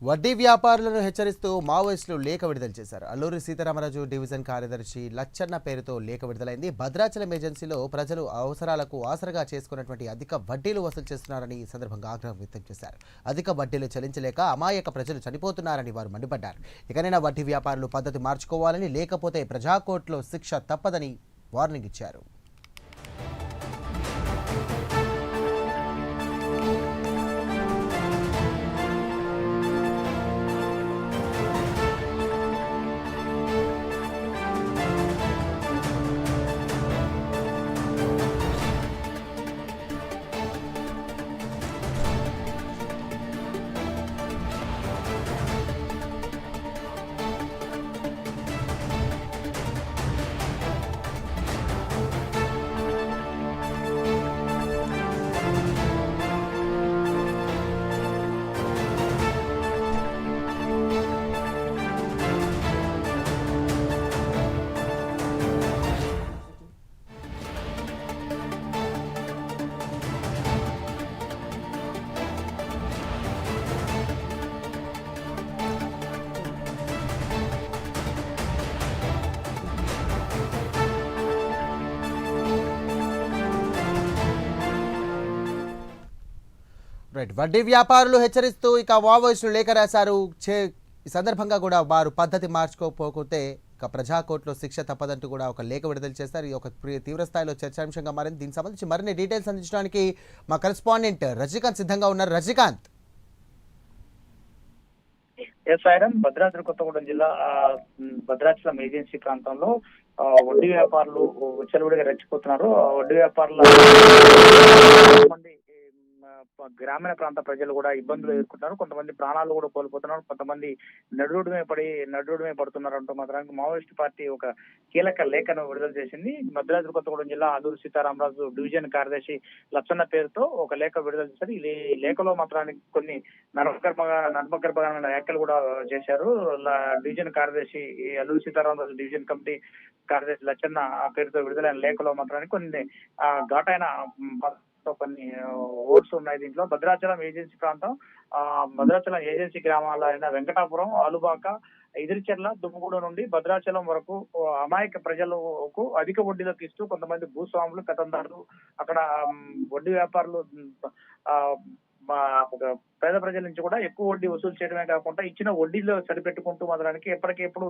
వడ్డీ వ్యాపారులను హెచ్చరిస్తూ మావోయిస్టులు లేఖ విడుదల చేశారు. అల్లూరి సీతారామరాజు డివిజన్ కార్యదర్శి లచ్చన్న పేరుతో లేఖ విడుదలైంది. భద్రాచలం ఏజెన్సీలో ప్రజలు అవసరాలకు ఆసరగా చేసుకున్నటువంటి అధిక వడ్డీలు వసూలు చేస్తున్నారని ఈ సందర్భంగా ఆగ్రహం వ్యక్తం చేశారు. అధిక వడ్డీలు చెల్లించలేక అమాయక ప్రజలు చనిపోతున్నారని వారు మండిపడ్డారు. ఇకనైనా వడ్డీ వ్యాపారులు పద్ధతి మార్చుకోవాలని, లేకపోతే ప్రజాకోర్టులో శిక్ష తప్పదని వార్నింగ్ ఇచ్చారు. వడ్డీ వ్యాపారులు హెచ్చరిస్తూ ఇక మావోయిస్టులు లేఖ రాశారు. ఈ సందర్భంగా కూడా వారు పద్ధతి మార్చుకోకపోతే ఇక ప్రజాకోర్టులో శిక్ష తప్పదంటూ కూడా ఒక లేఖ విడుదల చేస్తారు. ఇది ఒక తీవ్ర స్థాయిలో చర్చాంశంగా మారింది. దీనికి సంబంధించి మరిన్ని డీటెయిల్స్ అందించడానికి మా కరెస్పాండెంట్ రజనీకాంత్ సిద్ధంగా ఉన్నారు. రజనీకాంత్. భద్రాద్రి కొత్తగూడెం జిల్లా భద్రాచలం ఏజెన్సీ ప్రాంతంలో వడ్డీ వ్యాపారులు విచ్చలవిడిగా రెచ్చిపోతున్నారు. వడ్డీ వ్యాపారుల గ్రామీణ ప్రాంత ప్రజలు కూడా ఇబ్బందులు ఎదుర్కొంటున్నారు. కొంతమంది ప్రాణాలు కూడా కోల్పోతున్నారు. కొంతమంది నడురుడుమే పడుతున్నారు అంటూ మాత్రానికి మావోయిస్ట్ పార్టీ ఒక కీలక లేఖను విడుదల చేసింది. భద్రాద్రి కొత్తగూడెం జిల్లా అల్లూరి సీతారామరాజు డివిజన్ కార్యదర్శి లచ్చన్న పేరుతో ఒక లేఖ విడుదల చేశారు. ఈ లేఖలో మాత్రానికి కొన్ని నర్మగర్భమైన వ్యాఖ్యలు కూడా చేశారు. డివిజన్ కార్యదర్శి అల్లూరి సీతారామరాజు డివిజన్ కమిటీ కార్యదర్శి లచ్చన్న పేరుతో విడుదలైన లేఖలో మాత్రానికి కొన్ని ఘాటైన కొన్ని ఓట్స్ ఉన్నాయి. దీంట్లో భద్రాచలం ఏజెన్సీ ప్రాంతం, భద్రాచలం ఏజెన్సీ గ్రామాలైన వెంకటాపురం, ఆలుబాక, ఎదిరిచెర్ల, దుమ్ముగూడ నుండి భద్రాచలం వరకు అమాయక ప్రజలకు అధిక వడ్డీలకు ఇస్తూ కొంతమంది భూస్వాములు, కథందారులు, అక్కడ వడ్డీ వ్యాపారులు పేద ప్రజల నుంచి కూడా ఎక్కువ వడ్డీ వసూలు చేయడమే కాకుండా ఇచ్చిన వడ్డీలో సరిపెట్టుకుంటూ మాత్రానికి ఎప్పటికెప్పుడు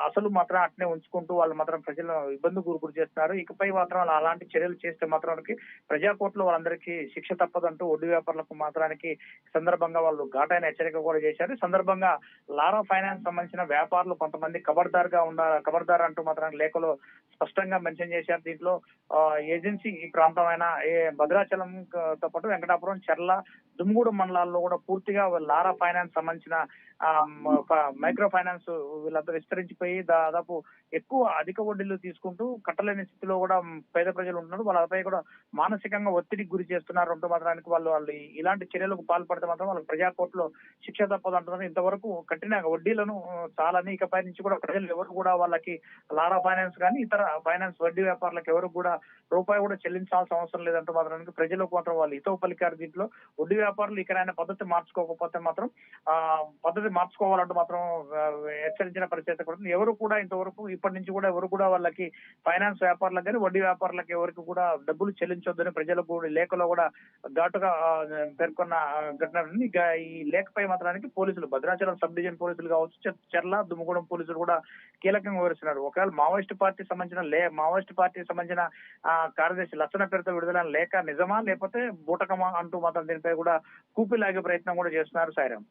అసలు మాత్రం అట్నే ఉంచుకుంటూ వాళ్ళు మాత్రం ప్రజలను ఇబ్బంది గురి చేస్తున్నారు. ఇకపై మాత్రం అలాంటి చర్యలు చేస్తే మాత్రానికి ప్రజాకోర్టులో వాళ్ళందరికీ శిక్ష తప్పదంటూ వడ్డీ వ్యాపారులకు మాత్రానికి సందర్భంగా వాళ్ళు ఘాటైన హెచ్చరిక కూడా చేశారు. సందర్భంగా లారా ఫైనాన్స్ సంబంధించిన వ్యాపారులు కొంతమంది ఖబర్దార్ అంటూ మాత్రానికి లేఖలో స్పష్టంగా మెన్షన్ చేశారు. దీంట్లో ఏజెన్సీ ఈ ప్రాంతమైన భద్రాచలంతో పాటు వెంకటాపురం, చెర్ల, దుమ్ముగూడ మండలాల్లో కూడా పూర్తిగా లారా ఫైనాన్స్ సంబంధించిన మైక్రో ఫైనాన్స్ వీళ్ళంతా విస్తరించిపోయి దాదాపు ఎక్కువ అధిక వడ్డీలు తీసుకుంటూ కట్టలేని స్థితిలో కూడా పేద ప్రజలు ఉంటున్నారు. వాళ్ళపై కూడా మానసికంగా ఒత్తిడికి గురి చేస్తున్నారు అంటూ మాత్రానికి వాళ్ళు ఇలాంటి చర్యలకు పాల్పడితే మాత్రం వాళ్ళకి ప్రజాకోర్టులో శిక్ష తప్పదు అంటున్నారు. ఇంతవరకు కట్టిన వడ్డీలను చాలని ఇకపై నుంచి కూడా ప్రజలు ఎవరు కూడా వాళ్ళకి లారా ఫైనాన్స్ కానీ ఇతర ఫైనాన్స్ వడ్డీ వ్యాపారులకు ఎవరు కూడా రూపాయి కూడా చెల్లించాల్సిన అవసరం లేదంటూ మాత్రానికి ప్రజలకు మాత్రం వాళ్ళు హితవు పలికారు. దీంట్లో వడ్డీ వ్యాపారులు ఇకనైనా పద్ధతి మార్చుకోకపోతే మాత్రం పద్ధతి మార్చుకోవాలంటూ మాత్రం హెచ్చరించిన పరిస్థితి కూడా ఎవరు కూడా ఇంతవరకు ఇప్పటి నుంచి కూడా ఎవరు కూడా వాళ్ళకి ఫైనాన్స్ వ్యాపారులకు కానీ వడ్డీ వ్యాపారులకు ఎవరికి కూడా డబ్బులు చెల్లించొద్దని ప్రజలకు లేఖలో కూడా ఘాటుగా పేర్కొన్న ఘటన. ఈ లేఖపై మాత్రానికి పోలీసులు, భద్రాచలం సబ్ డివిజన్ పోలీసులు కావచ్చు, చెర్ల, దుమ్ముగూడెం పోలీసులు కూడా కీలకంగా వివరిస్తున్నారు. ఒకవేళ మావోయిస్ట్ పార్టీకి సంబంధించిన కార్యదర్శి లచ్చన పేరుతో విడుదలైన లేఖ నిజమా లేకపోతే బూటకమా అంటూ మాత్రం దీనిపై కూడా కూపిలాగే ప్రయత్నం కూడా చేస్తున్నారు. సాయిరాం.